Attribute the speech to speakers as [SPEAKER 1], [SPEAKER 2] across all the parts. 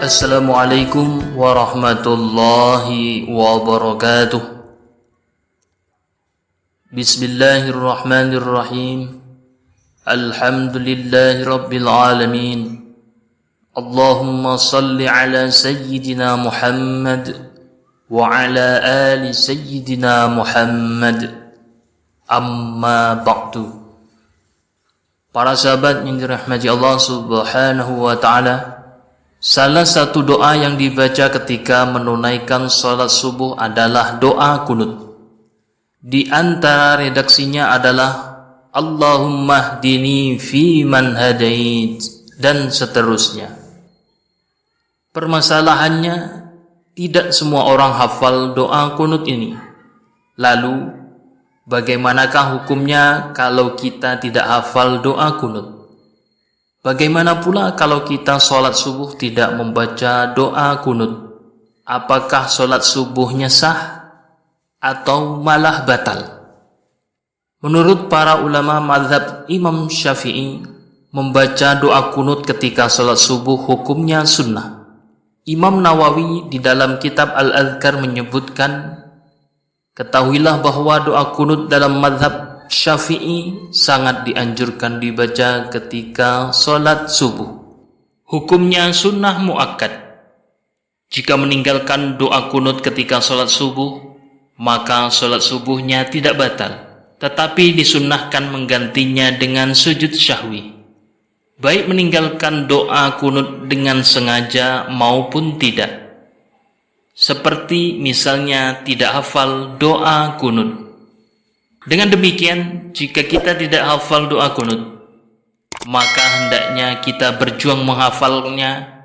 [SPEAKER 1] Assalamualaikum warahmatullahi wabarakatuh. Bismillahirrahmanirrahim. Alhamdulillahi rabbil alamin. Allahumma salli ala sayyidina Muhammad wa ala ali sayyidina Muhammad. Amma ba'du. Para sahabat yang dirahmati Allah Subhanahu wa ta'ala, salah satu doa yang dibaca ketika menunaikan sholat subuh adalah doa kunut. Di antara redaksinya adalah Allahumma hdini fi man hadait dan seterusnya. Permasalahannya, tidak semua orang hafal doa kunut ini. Lalu, bagaimanakah hukumnya kalau kita tidak hafal doa kunut? Bagaimana pula kalau kita sholat subuh tidak membaca doa kunut? Apakah sholat subuhnya sah atau malah batal? Menurut para ulama mazhab Imam Syafi'i, membaca doa kunut ketika sholat subuh hukumnya sunnah. Imam Nawawi di dalam kitab Al-Adhkar menyebutkan, ketahuilah bahwa doa kunut dalam mazhab Syafi'i sangat dianjurkan dibaca ketika sholat subuh. Hukumnya sunnah muakkad. Jika meninggalkan doa kunut ketika sholat subuh, maka sholat subuhnya tidak batal, tetapi disunnahkan menggantinya dengan sujud syahwi, baik meninggalkan doa kunut dengan sengaja maupun tidak. Seperti misalnya tidak hafal doa kunut. Dengan demikian, jika kita tidak hafal doa kunut, maka hendaknya kita berjuang menghafalnya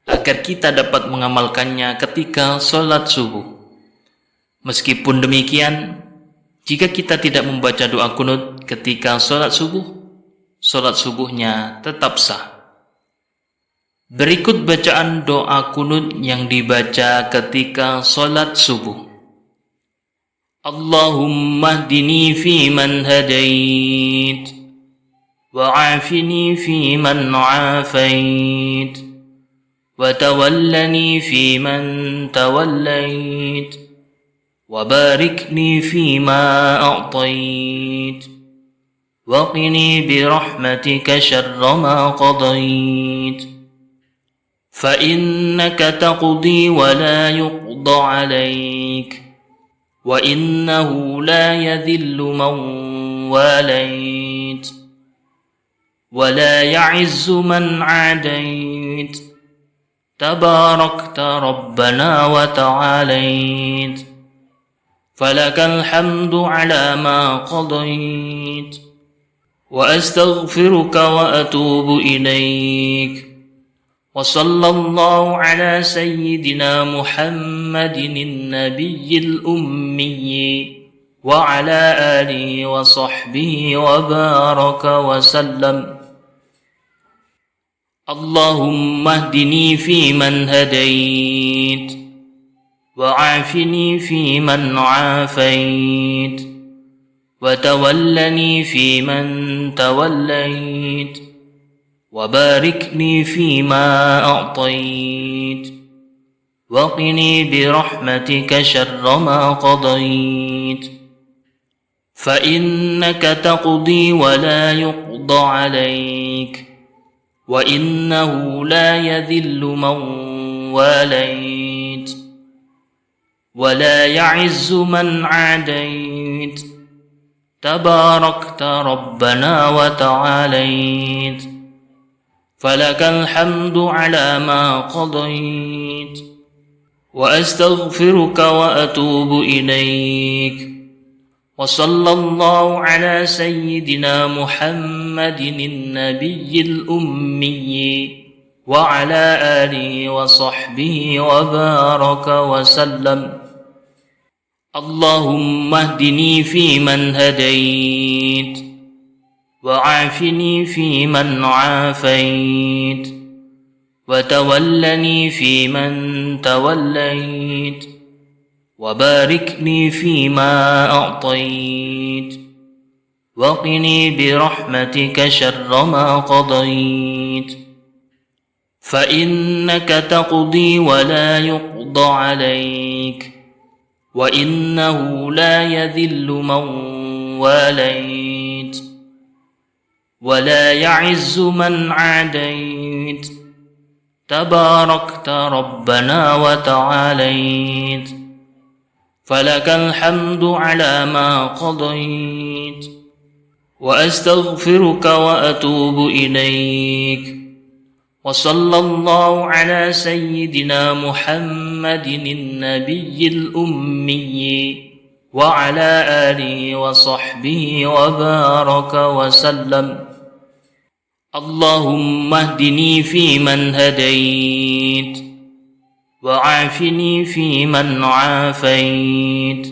[SPEAKER 1] agar kita dapat mengamalkannya ketika sholat subuh. Meskipun demikian, jika kita tidak membaca doa kunut ketika sholat subuhnya tetap sah. Berikut bacaan doa kunut yang dibaca ketika sholat subuh. Allahumma hdini fi man hadait wa afini fi man afait wa tawallani fi man tawallait wa barikni fi ma a'tait wa qini bi rahmatika syarra ma qadait fa innaka taqdi wa la yuqda 'alaik wa innahu la yadhillu man walait wa la ya'izzu man 'adait tabarakta rabbana wa ta'alait falakal hamdu 'ala ma qadait wa astaghfiruka wa atubu ilaik. وصلى الله على سيدنا محمد النبي الأمي وعلى آله وصحبه وبارك وسلم. اللهم اهدني فيمن هديت وعافني فيمن عافيت وتولني فيمن توليت وباركني فيما أعطيت وقني برحمتك شر ما قضيت فإنك تقضي ولا يقضى عليك وإنه لا يذل من واليت ولا يعز من عاديت تباركت ربنا وتعاليت فلك الحمد على ما قضيت وأستغفرك وأتوب إليك. وصلى الله على سيدنا محمد النبي الأمي وعلى آله وصحبه وبارك وسلم. اللهم اهدني فيمن هديت وعافني فيمن عافيت وتولني فيمن توليت وباركني فيما أعطيت وقني برحمتك شر ما قضيت فإنك تقضي ولا يقضى عليك وإنه لا يذل من واليت ولا يعز من عاديت تباركت ربنا وتعاليت فلك الحمد على ما قضيت وأستغفرك وأتوب إليك وصلى الله على سيدنا محمد النبي الأمي وعلى آله وصحبه وبارك وسلم. اللهم اهدني فيمن هديت وعافني فيمن عافيت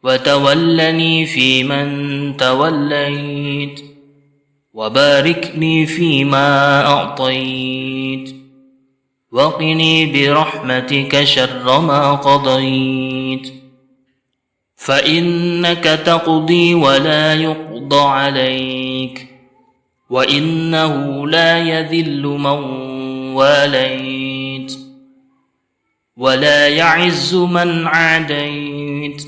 [SPEAKER 1] وتولني فيمن توليت وبارك لي فيما أعطيت وقني برحمتك شر ما قضيت فإنك تقضي ولا يقضى عليك وإنه لا يذل من واليت ولا يعز من عاديت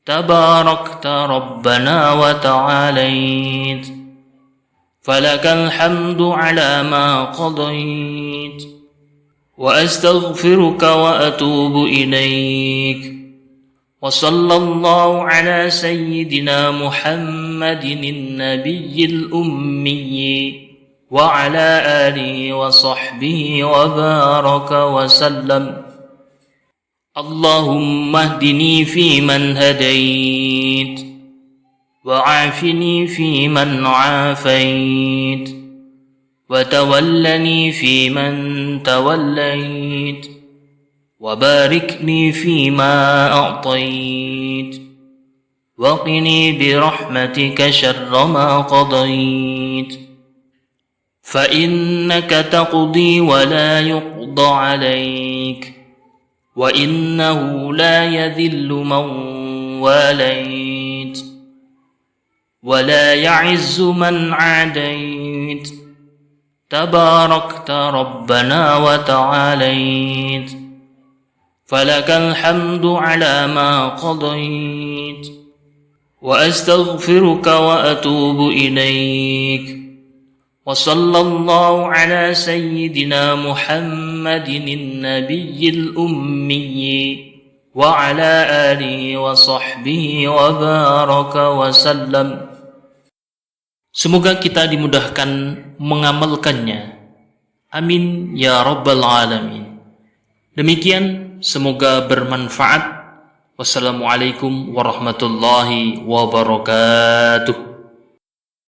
[SPEAKER 1] تباركت ربنا وتعاليت فلك الحمد على ما قضيت وأستغفرك وأتوب إليك وصلى الله على سيدنا محمد النبي الأمي وعلى آله وصحبه وبارك وسلم. اللهم اهدني فيمن هديت وعافني فيمن عافيت وتولني فيمن توليت وبارك لي فيما أعطيت وقني برحمتك شر ما قضيت فإنك تقضي ولا يقضى عليك وإنه لا يذل من واليت ولا يعز من عاديت تباركت ربنا وتعاليت فلك الحمد على ما قضيت وأستغفرك وأتوب إليك وصلى الله على سيدنا محمد النبي الأمي وعلى آله وصحبه وبارك وسلم. Semoga kita dimudahkan mengamalkannya. Amin ya rabbal alamin. Demikian, semoga bermanfaat. Wassalamualaikum warahmatullahi wabarakatuh.